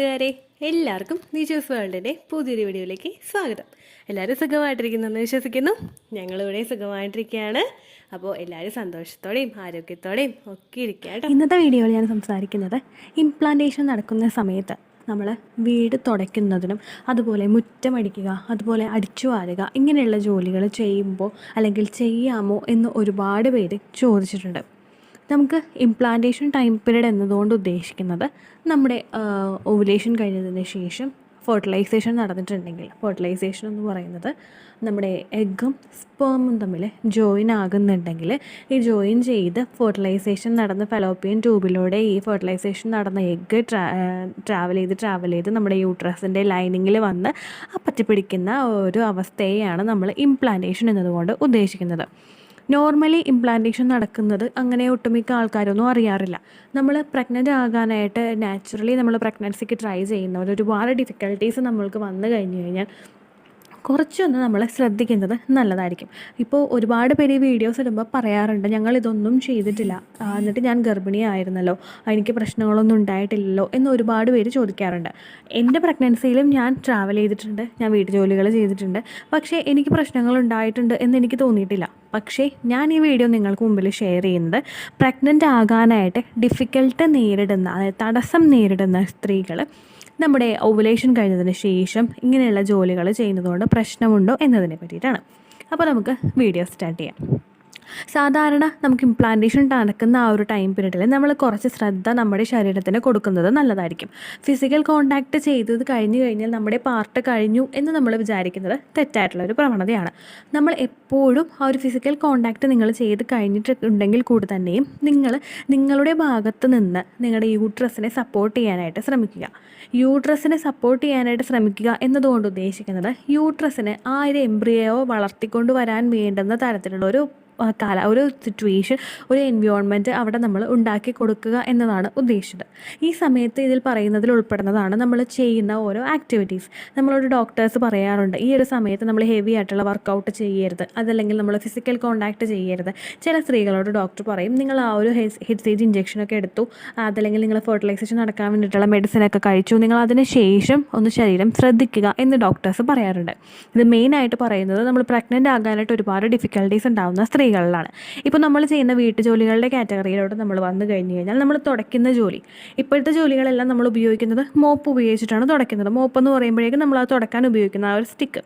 കൂട്ടുകാരെ, എല്ലാവർക്കും നിജൂസ് വേൾഡിൻ്റെ പുതിയൊരു വീഡിയോയിലേക്ക് സ്വാഗതം. എല്ലാവരും സുഖമായിട്ടിരിക്കുന്നെന്ന് വിശ്വസിക്കുന്നു. ഞങ്ങളിവിടെ സുഖമായിട്ടിരിക്കുകയാണ്. അപ്പോൾ എല്ലാവരും സന്തോഷത്തോടെയും ആരോഗ്യത്തോടെയും ഒക്കെ ഇരിക്കുക കേട്ടോ. ഇന്നത്തെ വീഡിയോയിൽ ഞാൻ സംസാരിക്കുന്നത് ഇംപ്ലാന്റേഷൻ നടക്കുന്ന സമയത്ത് നമ്മൾ വീട് തുടയ്ക്കുന്നതിനും അതുപോലെ മുറ്റമടിക്കുക, അതുപോലെ അടിച്ചു വാരുക, ഇങ്ങനെയുള്ള ജോലികൾ ചെയ്യുമ്പോൾ അല്ലെങ്കിൽ ചെയ്യാമോ എന്ന് ഒരുപാട് പേര് ചോദിച്ചിട്ടുണ്ട്. നമുക്ക് ഇംപ്ലാന്റേഷൻ ടൈം പീരീഡ് എന്നതുകൊണ്ട് ഉദ്ദേശിക്കുന്നത് നമ്മുടെ ഓവുലേഷൻ കഴിഞ്ഞതിന് ശേഷം ഫെർട്ടിലൈസേഷൻ നടന്നിട്ടുണ്ടെങ്കിൽ, ഫെർട്ടിലൈസേഷൻ എന്ന് പറയുന്നത് നമ്മുടെ എഗ്ഗും സ്പേമും തമ്മിൽ ജോയിൻ ആകുന്നുണ്ടെങ്കിൽ, ഈ ജോയിൻ ചെയ്ത് ഫെർട്ടിലൈസേഷൻ നടന്ന ഫെലോപ്പിയൻ ട്യൂബിലൂടെ ഈ ഫെർട്ടിലൈസേഷൻ നടന്ന എഗ്ഗ് ട്രാവൽ ചെയ്ത് നമ്മുടെ യൂട്രസിൻ്റെ ലൈനിങ്ങിൽ വന്ന് പറ്റിപ്പിടിക്കുന്ന ഒരു അവസ്ഥയെയാണ് നമ്മൾ ഇംപ്ലാന്റേഷൻ എന്നതുകൊണ്ട് ഉദ്ദേശിക്കുന്നത്. നോർമലി ഇംപ്ലാന്റേഷൻ നടക്കുന്നത് അങ്ങനെ ഒട്ടുമിക്ക ആൾക്കാരൊന്നും അറിയാറില്ല. നമ്മൾ പ്രഗ്നൻ്റ് ആകാനായിട്ട് നാച്ചുറലി നമ്മൾ പ്രഗ്നൻസിക്ക് ട്രൈ ചെയ്യുന്നവർ ഒരുപാട് ഡിഫിക്കൽട്ടീസ് നമ്മൾക്ക് വന്നു കഴിഞ്ഞു കഴിഞ്ഞാൽ കുറച്ചൊന്ന് നമ്മൾ ശ്രദ്ധിക്കുന്നത് നല്ലതായിരിക്കും. ഇപ്പോൾ ഒരുപാട് പേര് ഈ വീഡിയോസ് ഇടുമ്പോൾ പറയാറുണ്ട്, ഞങ്ങളിതൊന്നും ചെയ്തിട്ടില്ല, എന്നിട്ട് ഞാൻ ഗർഭിണിയായിരുന്നല്ലോ, എനിക്ക് പ്രശ്നങ്ങളൊന്നും ഉണ്ടായിട്ടില്ലല്ലോ എന്ന് ഒരുപാട് പേര് ചോദിക്കാറുണ്ട്. എൻ്റെ പ്രഗ്നൻസിയിലും ഞാൻ ട്രാവൽ ചെയ്തിട്ടുണ്ട്, ഞാൻ വീട്ടുജോലികൾ ചെയ്തിട്ടുണ്ട്, പക്ഷേ എനിക്ക് പ്രശ്നങ്ങൾ ഉണ്ടായിട്ടുണ്ട് എന്ന് എനിക്ക് തോന്നിയിട്ടില്ല. പക്ഷേ ഞാൻ ഈ വീഡിയോ നിങ്ങൾക്ക് മുമ്പിൽ ഷെയർ ചെയ്യുന്നത് പ്രഗ്നൻ്റ് ആകാനായിട്ട് ഡിഫിക്കൽട്ട് നേരിടുന്ന, അതായത് തടസ്സം നേരിടുന്ന സ്ത്രീകൾ നമ്മുടെ ഓവുലേഷൻ കഴിഞ്ഞതിന് ശേഷം ഇങ്ങനെയുള്ള ജോലികൾ ചെയ്യുന്നതുകൊണ്ട് പ്രശ്നമുണ്ടോ എന്നതിനെ പറ്റിയിട്ടാണ്. അപ്പോൾ നമുക്ക് വീഡിയോ സ്റ്റാർട്ട് ചെയ്യാം. സാധാരണ നമുക്ക് ഇംപ്ലാന്റേഷൻ നടക്കുന്ന ആ ഒരു ടൈം പീരീഡിൽ നമ്മൾ കുറച്ച് ശ്രദ്ധ നമ്മുടെ ശരീരത്തിന് കൊടുക്കുന്നത് നല്ലതായിരിക്കും. ഫിസിക്കൽ കോണ്ടാക്റ്റ് ചെയ്തത് കഴിഞ്ഞ് കഴിഞ്ഞാൽ നമ്മുടെ പാർട്ട് കഴിഞ്ഞു എന്ന് നമ്മൾ വിചാരിക്കുന്നത് തെറ്റായിട്ടുള്ളൊരു പ്രവണതയാണ്. നമ്മൾ എപ്പോഴും ആ ഒരു ഫിസിക്കൽ കോണ്ടാക്റ്റ് നിങ്ങൾ ചെയ്ത് കഴിഞ്ഞിട്ടുണ്ടെങ്കിൽ കൂടി തന്നെയും നിങ്ങളുടെ ഭാഗത്ത് നിന്ന് നിങ്ങളുടെ യൂട്രസിനെ സപ്പോർട്ട് ചെയ്യാനായിട്ട് ശ്രമിക്കുക. യൂട്രസിനെ സപ്പോർട്ട് ചെയ്യാനായിട്ട് ശ്രമിക്കുക എന്നതുകൊണ്ട് ഉദ്ദേശിക്കുന്നത് യൂട്രസിന് ആ ഒരു എംബ്രിയോ വളർത്തിക്കൊണ്ട് വരാൻ വേണ്ടുന്ന തരത്തിലുള്ള ഒരു സിറ്റുവേഷൻ, ഒരു എൻവയോൺമെൻറ്റ് അവിടെ നമ്മൾ ഉണ്ടാക്കി കൊടുക്കുക എന്നതാണ് ഉദ്ദേശിച്ചത്. ഈ സമയത്ത് ഇതിൽ പറയുന്നതിൽ ഉൾപ്പെടുന്നതാണ് നമ്മൾ ചെയ്യുന്ന ഓരോ ആക്ടിവിറ്റീസ്. നമ്മളോട് ഡോക്ടേഴ്സ് പറയാറുണ്ട്, ഈ ഒരു സമയത്ത് നമ്മൾ ഹെവി ആയിട്ടുള്ള വർക്കൗട്ട് ചെയ്യരുത്, അതല്ലെങ്കിൽ നമ്മൾ ഫിസിക്കൽ കോണ്ടാക്റ്റ് ചെയ്യരുത്. ചില സ്ത്രീകളോട് ഡോക്ടർ പറയും, നിങ്ങൾ ആ ഒരു HCG ഇഞ്ചക്ഷനൊക്കെ എടുത്തു, അതല്ലെങ്കിൽ നിങ്ങൾ ഫെർട്ടിലൈസേഷൻ നടക്കാൻ വേണ്ടിയിട്ടുള്ള മെഡിസിനൊക്കെ കഴിച്ചു, നിങ്ങൾ അതിന് ശേഷം ഒന്ന് ശരീരം ശ്രദ്ധിക്കുക എന്ന് ഡോക്ടേഴ്സ് പറയാറുണ്ട്. ഇത് മെയിനായിട്ട് പറയുന്നത് നമ്മൾ പ്രഗ്നൻ്റ് ആകാനായിട്ട് ഒരുപാട് ഡിഫിക്കൽട്ടീസ് ഉണ്ടാകുന്ന സ്ത്രീകളിലാണ്. ഇപ്പോൾ നമ്മൾ ചെയ്യുന്ന വീട്ടുജോലികളുടെ കാറ്റഗറിയിലോട്ട് നമ്മൾ വന്നു കഴിഞ്ഞ് കഴിഞ്ഞാൽ നമ്മൾ തുടയ്ക്കുന്ന ജോലി, ഇപ്പോഴത്തെ ജോലികളെല്ലാം നമ്മൾ ഉപയോഗിക്കുന്നത് മോപ്പ് ഉപയോഗിച്ചിട്ടാണ് തുടയ്ക്കുന്നത്. മോപ്പ് എന്ന് പറയുമ്പോഴേക്കും നമ്മൾ അത് തുടയ്ക്കാൻ ഉപയോഗിക്കുന്ന ആ ഒരു സ്റ്റിക്ക്,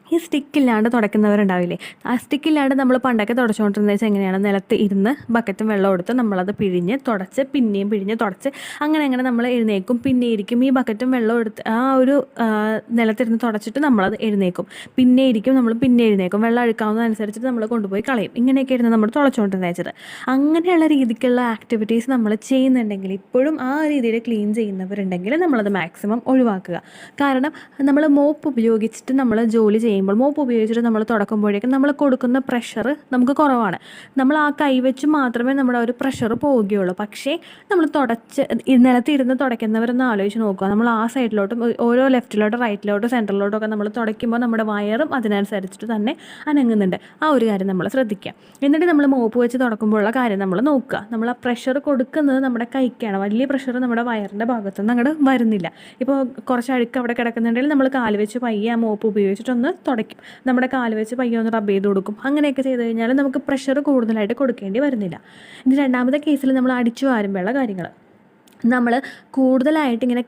ഈ സ്റ്റിക്കില്ലാണ്ട് തുടയ്ക്കുന്നവരുണ്ടാവില്ലേ, ആ സ്റ്റിക്കില്ലാണ്ട് നമ്മൾ പണ്ടൊക്കെ തുടച്ചുകൊണ്ടിരുന്നത് വെച്ചാൽ എങ്ങനെയാണ്, നിലത്ത് ഇരുന്ന് ബക്കറ്റും വെള്ളം എടുത്ത് നമ്മളത് പിഴിഞ്ഞ് തുടച്ച് പിന്നെയും പിഴിഞ്ഞ് തുടച്ച് അങ്ങനെ നമ്മൾ എഴുന്നേക്കും, പിന്നെ ഇരിക്കും, ഈ ബക്കറ്റും വെള്ളം എടുത്ത് ആ ഒരു നിലത്തിരുന്ന് തുടച്ചിട്ട് നമ്മളത് എഴുന്നേക്കും, പിന്നെ ഇരിക്കും, നമ്മൾ പിന്നെ എഴുന്നേക്കും, വെള്ളം അഴുക്കാവുന്നതനുസരിച്ചിട്ട് നമ്മൾ കൊണ്ടുപോയി കളയും. ഇങ്ങനെയൊക്കെ ഇരുന്ന് നമ്മൾ തുടച്ചുകൊണ്ടിരുന്നത് വെച്ചത്. അങ്ങനെയുള്ള രീതിക്കുള്ള ആക്ടിവിറ്റീസ് നമ്മൾ ചെയ്യുന്നുണ്ടെങ്കിൽ, ഇപ്പോഴും ആ രീതിയിൽ ക്ലീൻ ചെയ്യുന്നവരുണ്ടെങ്കിൽ നമ്മളത് മാക്സിമം ഒഴിവാക്കുക. കാരണം നമ്മൾ മോപ്പ് ഉപയോഗിച്ചിട്ട് നമ്മൾ ജോലി മോപ്പ് ഉപയോഗിച്ചിട്ട് നമ്മൾ തുടക്കുമ്പോഴേക്കും നമ്മൾ കൊടുക്കുന്ന പ്രഷർ നമുക്ക് കുറവാണ്. നമ്മൾ ആ കൈവച്ച് മാത്രമേ നമ്മുടെ ഒരു പ്രഷർ പോവുകയുള്ളൂ. പക്ഷേ നമ്മൾ നിലത്തിരുന്ന് തുടയ്ക്കുന്നവരൊന്ന് ആലോചിച്ച് നോക്കുക, നമ്മൾ ആ സൈഡിലോട്ടും ഓരോ ലെഫ്റ്റിലോട്ടും റൈറ്റിലോട്ടും സെൻറ്ററിലോട്ടും ഒക്കെ നമ്മൾ തുടയ്ക്കുമ്പോൾ നമ്മുടെ വയറും അതിനനുസരിച്ചിട്ട് തന്നെ അനങ്ങുന്നുണ്ട്. ആ ഒരു കാര്യം നമ്മൾ ശ്രദ്ധിക്കുക. എന്നിട്ട് നമ്മൾ മോപ്പ് വെച്ച് തുടക്കുമ്പോഴുള്ള കാര്യം നമ്മൾ നോക്കുക, നമ്മൾ ആ പ്രഷർ കൊടുക്കുന്നത് നമ്മുടെ കൈക്കാണ്. വലിയ പ്രഷർ നമ്മുടെ വയറിൻ്റെ ഭാഗത്തുനിന്ന് അങ്ങോട്ട് വരുന്നില്ല. ഇപ്പോൾ കുറച്ച് അഴുക്ക് അവിടെ കിടക്കുന്നുണ്ടെങ്കിൽ നമ്മൾ കാല് വെച്ച് പയ്യെ ആ മോപ്പ് ഉപയോഗിച്ചിട്ടൊന്ന് തുടയ്ക്കും, നമ്മുടെ കാല് വെച്ച് പയ്യെ ഒന്ന് റബ്ബ് ചെയ്ത് കൊടുക്കും. അങ്ങനെയൊക്കെ ചെയ്ത് കഴിഞ്ഞാൽ നമുക്ക് പ്രഷർ കൂടുതലായിട്ട് കൊടുക്കേണ്ടി വരുന്നില്ല. ഇനി രണ്ടാമത്തെ കേസിൽ നമ്മൾ അടിച്ചു വാരുമ്പോഴുള്ള കാര്യങ്ങൾ, നമ്മൾ കൂടുതലായിട്ട് ഇങ്ങനെ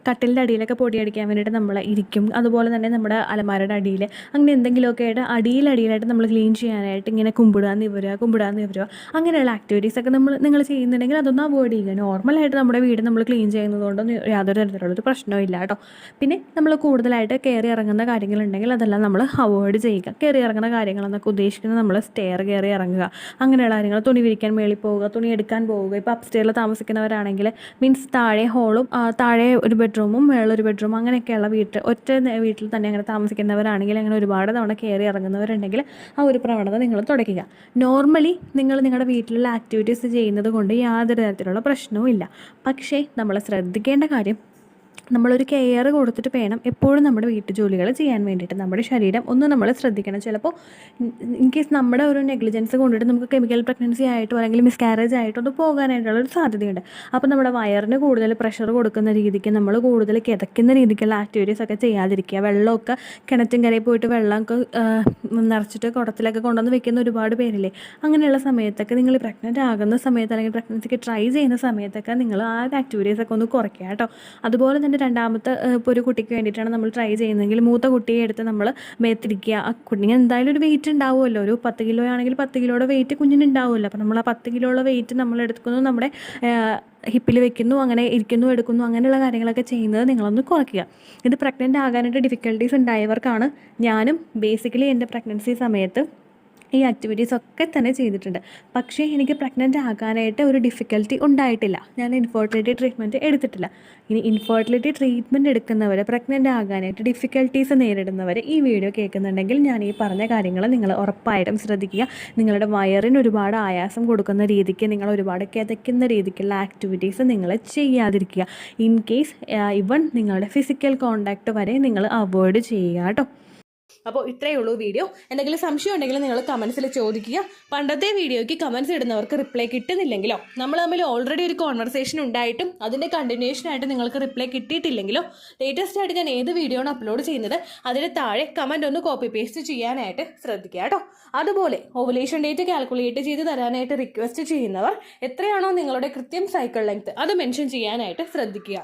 കട്ടിലിൻ്റെ അടിയിലൊക്കെ പൊടിയടിക്കാൻ വേണ്ടിയിട്ട് നമ്മൾ ഇരിക്കും. അതുപോലെ തന്നെ നമ്മുടെ അലമാരയുടെ അടിയിൽ അങ്ങനെ എന്തെങ്കിലുമൊക്കെ ആയിട്ട് അടിയിലായിട്ട് നമ്മൾ ക്ലീൻ ചെയ്യാനായിട്ട് ഇങ്ങനെ കുമ്പിടുക നിവരുക അങ്ങനെയുള്ള ആക്ടിവിറ്റീസൊക്കെ നിങ്ങൾ ചെയ്യുന്നുണ്ടെങ്കിൽ അതൊന്നും അവോയ്ഡ് ചെയ്യുക. നോർമലായിട്ട് നമ്മുടെ വീട് നമ്മൾ ക്ലീൻ ചെയ്യുന്നതുകൊണ്ടൊന്നും യാതൊരു തരത്തിലുള്ളൊരു പ്രശ്നവും ഇല്ല കേട്ടോ. പിന്നെ നമ്മൾ കൂടുതലായിട്ട് കയറി ഇറങ്ങുന്ന കാര്യങ്ങളുണ്ടെങ്കിൽ അതെല്ലാം നമ്മൾ അവോയ്ഡ് ചെയ്യുക. കയറി ഇറങ്ങുന്ന കാര്യങ്ങളെന്നൊക്കെ ഉദ്ദേശിക്കുന്നത് നമ്മൾ സ്റ്റെയർ കയറി ഇറങ്ങുക, അങ്ങനെയുള്ള കാര്യങ്ങൾ, തുണി വിരിക്കാൻ മേളിൽ പോവുക, തുണി എടുക്കാൻ പോവുക. ഇപ്പോൾ അപ്സ്റ്റെയറിൽ താമസിക്കുന്നവരാണെങ്കിൽ മീൻസ് താഴെ ഹോളും താഴെ ഒരു ബെഡ്റൂമും മേളൊരു ബെഡ്റൂം അങ്ങനെയൊക്കെയുള്ള ഒറ്റ വീട്ടിൽ തന്നെ അങ്ങനെ താമസിക്കുന്നവരാണെങ്കിൽ അങ്ങനെ ഒരുപാട് തവണ കയറി ഇറങ്ങുന്നവരുണ്ടെങ്കിൽ ആ ഒരു പ്രവണത നിങ്ങൾ തുടയ്ക്കുക. നോർമലി നിങ്ങൾ നിങ്ങളുടെ വീട്ടിലുള്ള ആക്ടിവിറ്റീസ് ചെയ്യുന്നത് കൊണ്ട് യാതൊരു തരത്തിലുള്ള പ്രശ്നവും ഇല്ല. പക്ഷേ നമ്മൾ ശ്രദ്ധിക്കേണ്ട കാര്യം, നമ്മളൊരു കെയർ കൊടുത്തിട്ട് വേണം എപ്പോഴും നമ്മുടെ വീട്ടു ജോലികൾ ചെയ്യാൻ വേണ്ടിയിട്ട്. നമ്മുടെ ശരീരം ഒന്ന് നമ്മൾ ശ്രദ്ധിക്കണം. ചിലപ്പോൾ ഇൻ കേസ് നമ്മുടെ ഒരു നെഗ്ലിജൻസ് കൊണ്ടിട്ട് നമുക്ക് കെമിക്കൽ പ്രഗ്നൻസി ആയിട്ടോ അല്ലെങ്കിൽ മിസ്കാരേജ് ആയിട്ടോ ഒന്ന് പോകാനായിട്ടുള്ളൊരു സാധ്യതയുണ്ട്. അപ്പോൾ നമ്മുടെ വയറിന് കൂടുതൽ പ്രഷർ കൊടുക്കുന്ന രീതിക്ക് നമ്മൾ കൂടുതൽ കിതയ്ക്കുന്ന രീതിക്കുള്ള ആക്ടിവിറ്റീസ് ഒക്കെ ചെയ്യാതിരിക്കുക. വെള്ളമൊക്കെ കിണറ്റും കരയിൽ പോയിട്ട് വെള്ളമൊക്കെ നിറച്ചിട്ട് കുടത്തിലൊക്കെ കൊണ്ടുവന്ന് വെക്കുന്ന ഒരുപാട് പേരില്ലേ. അങ്ങനെയുള്ള സമയത്തൊക്കെ നിങ്ങൾ പ്രഗ്നൻ്റ് ആകുന്ന സമയത്ത് അല്ലെങ്കിൽ പ്രഗ്നൻസിക്ക് ട്രൈ ചെയ്യുന്ന സമയത്തൊക്കെ നിങ്ങൾ ആ ആക്ടിവിറ്റീസൊക്കെ ഒന്ന് കുറയ്ക്കുക കേട്ടോ. അതുപോലെ തന്നെ രണ്ടാമത്തെ ഇപ്പോൾ ഒരു കുട്ടിക്ക് വേണ്ടിയിട്ടാണ് നമ്മൾ ട്രൈ ചെയ്യുന്നതെങ്കിൽ മൂത്ത കുട്ടിയെ എടുത്ത് നമ്മൾ മേത്തിരിക്കുക. ആ കുഞ്ഞിന് എന്തായാലും ഒരു വെയിറ്റ് ഉണ്ടാവുമല്ലോ. ഒരു 10 കിലോ ആണെങ്കിൽ 10 കിലോയുടെ വെയിറ്റ് കുഞ്ഞിന് ഉണ്ടാവുമല്ലോ. അപ്പോൾ നമ്മൾ ആ 10 കിലോയുള്ള വെയിറ്റ് നമ്മൾ എടുക്കുന്നു, നമ്മുടെ ഹിപ്പിൽ വെക്കുന്നു, അങ്ങനെ ഇരിക്കുന്നു, എടുക്കുന്നു, അങ്ങനെയുള്ള കാര്യങ്ങളൊക്കെ ചെയ്യുന്നത് നിങ്ങളൊന്ന് കുറയ്ക്കുക. ഇത് പ്രഗ്നൻ്റ് ആകാനായിട്ട് ഡിഫിക്കൽട്ടീസ് ഉണ്ടായവർക്കാണ്. ഞാനും ബേസിക്കലി എൻ്റെ പ്രഗ്നൻസി സമയത്ത് ഈ ആക്ടിവിറ്റീസ് ഒക്കെ തന്നെ ചെയ്തിട്ടുണ്ട്. പക്ഷേ എനിക്ക് പ്രഗ്നൻ്റ് ആകാനായിട്ട് ഒരു ഡിഫിക്കൽട്ടി ഉണ്ടായിട്ടില്ല. ഞാൻ ഇൻഫെർട്ടിലിറ്റി ട്രീറ്റ്മെൻറ്റ് എടുത്തിട്ടില്ല. ഇനി ഇൻഫെർട്ടിലിറ്റി ട്രീറ്റ്മെൻറ്റ് എടുക്കുന്നവർ, പ്രഗ്നൻ്റ് ആകാനായിട്ട് ഡിഫിക്കൽട്ടീസ് നേരിടുന്നവർ ഈ വീഡിയോ കേൾക്കുന്നുണ്ടെങ്കിൽ ഞാൻ ഈ പറഞ്ഞ കാര്യങ്ങൾ നിങ്ങൾ ഉറപ്പായിട്ടും ശ്രദ്ധിക്കുക. നിങ്ങളുടെ വയറിന് ഒരുപാട് ആയാസം കൊടുക്കുന്ന രീതിക്ക്, നിങ്ങൾ ഒരുപാട് കിതയ്ക്കുന്ന രീതിക്കുള്ള ആക്ടിവിറ്റീസ് നിങ്ങൾ ചെയ്യാതിരിക്കുക. ഇൻ കേസ് ഇവൺ നിങ്ങളുടെ ഫിസിക്കൽ കോണ്ടാക്റ്റ് വരെ നിങ്ങൾ അവോയ്ഡ് ചെയ്യുക കേട്ടോ. അപ്പോൾ ഇത്രയേ ഉള്ളൂ വീഡിയോ. എന്തെങ്കിലും സംശയം ഉണ്ടെങ്കിൽ നിങ്ങൾ കമൻസിൽ ചോദിക്കുക. പണ്ടത്തെ വീഡിയോയ്ക്ക് കമൻസ് ഇടുന്നവർക്ക് റിപ്ലൈ കിട്ടുന്നില്ലെങ്കിലോ, നമ്മൾ തമ്മിൽ ഓൾറെഡി ഒരു കോൺവെർസേഷൻ ഉണ്ടായിട്ടും അതിൻ്റെ കണ്ടിന്യൂഷനായിട്ട് നിങ്ങൾക്ക് റിപ്ലൈ കിട്ടിയിട്ടില്ലെങ്കിലോ, ലേറ്റസ്റ്റ് ആയിട്ട് ഞാൻ ഏത് വീഡിയോ ആണ് അപ്ലോഡ് ചെയ്യുന്നത് അതിന് താഴെ കമൻറ്റ് ഒന്ന് കോപ്പി പേസ്റ്റ് ചെയ്യാനായിട്ട് ശ്രദ്ധിക്കുക കേട്ടോ. അതുപോലെ ഓവുലേഷൻ ഡേറ്റ് കാൽക്കുലേറ്റ് ചെയ്ത് തരാനായിട്ട് റിക്വസ്റ്റ് ചെയ്യുന്നവർ എത്രയാണോ നിങ്ങളുടെ കൃത്യം സൈക്കിൾ ലെങ്ത് അത് മെൻഷൻ ചെയ്യാനായിട്ട് ശ്രദ്ധിക്കുക.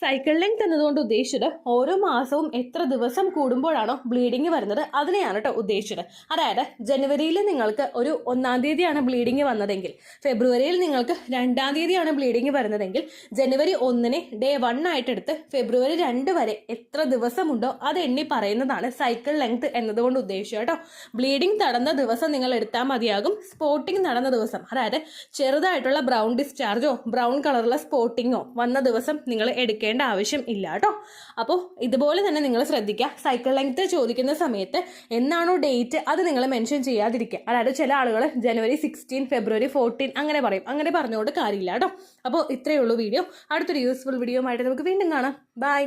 സൈക്കിൾ ലെങ്ത് എന്നതുകൊണ്ട് ഉദ്ദേശിച്ചത് ഓരോ മാസവും എത്ര ദിവസം കൂടുമ്പോഴാണോ ബ്ലീഡിങ് വരുന്നത് അതിനെയാണ് കേട്ടോ ഉദ്ദേശിച്ചത്. അതായത് ജനുവരിയിൽ നിങ്ങൾക്ക് ഒരു 1-ാം തീയതിയാണ് ബ്ലീഡിങ് വന്നതെങ്കിൽ, ഫെബ്രുവരിയിൽ നിങ്ങൾക്ക് 2-ാം തീയതിയാണ് ബ്ലീഡിങ് വരുന്നതെങ്കിൽ, ജനുവരി 1-നെ ഡേ 1 ആയിട്ടെടുത്ത് ഫെബ്രുവരി 2 വരെ എത്ര ദിവസമുണ്ടോ അത് എണ്ണി പറയുന്നതാണ് സൈക്കിൾ ലെങ്ത് എന്നതുകൊണ്ട് ഉദ്ദേശിച്ചത് കേട്ടോ. ബ്ലീഡിങ് നടന്ന ദിവസം നിങ്ങൾ എടുത്താൽ മതിയാകും. സ്പോട്ടിങ് നടന്ന ദിവസം, അതായത് ചെറുതായിട്ടുള്ള ബ്രൗൺ ഡിസ്ചാർജോ ബ്രൗൺ കളറുള്ള സ്പോട്ടിങ്ങോ വന്ന ദിവസം നിങ്ങൾ എടുക്കേണ്ട ആവശ്യം ഇല്ല കേട്ടോ. അപ്പോൾ ഇതുപോലെ തന്നെ നിങ്ങൾ ശ്രദ്ധിക്കുക. സൈക്കിൾ ലെങ്ത് ചോദിക്കുന്ന സമയത്ത് എന്നാണോ ഡേറ്റ് അത് നിങ്ങൾ മെൻഷൻ ചെയ്യാതിരിക്കുക. അതായത് ചില ആളുകൾ ജനുവരി 16, ഫെബ്രുവരി 14 അങ്ങനെ പറയും. അങ്ങനെ പറഞ്ഞുകൊണ്ട് കാര്യമില്ല കേട്ടോ. അപ്പോൾ ഇത്രയേ ഉള്ളൂ വീഡിയോ. അടുത്തൊരു യൂസ്ഫുൾ വീഡിയോ ആയിട്ട് നമുക്ക് വീണ്ടും കാണാം. ബൈ.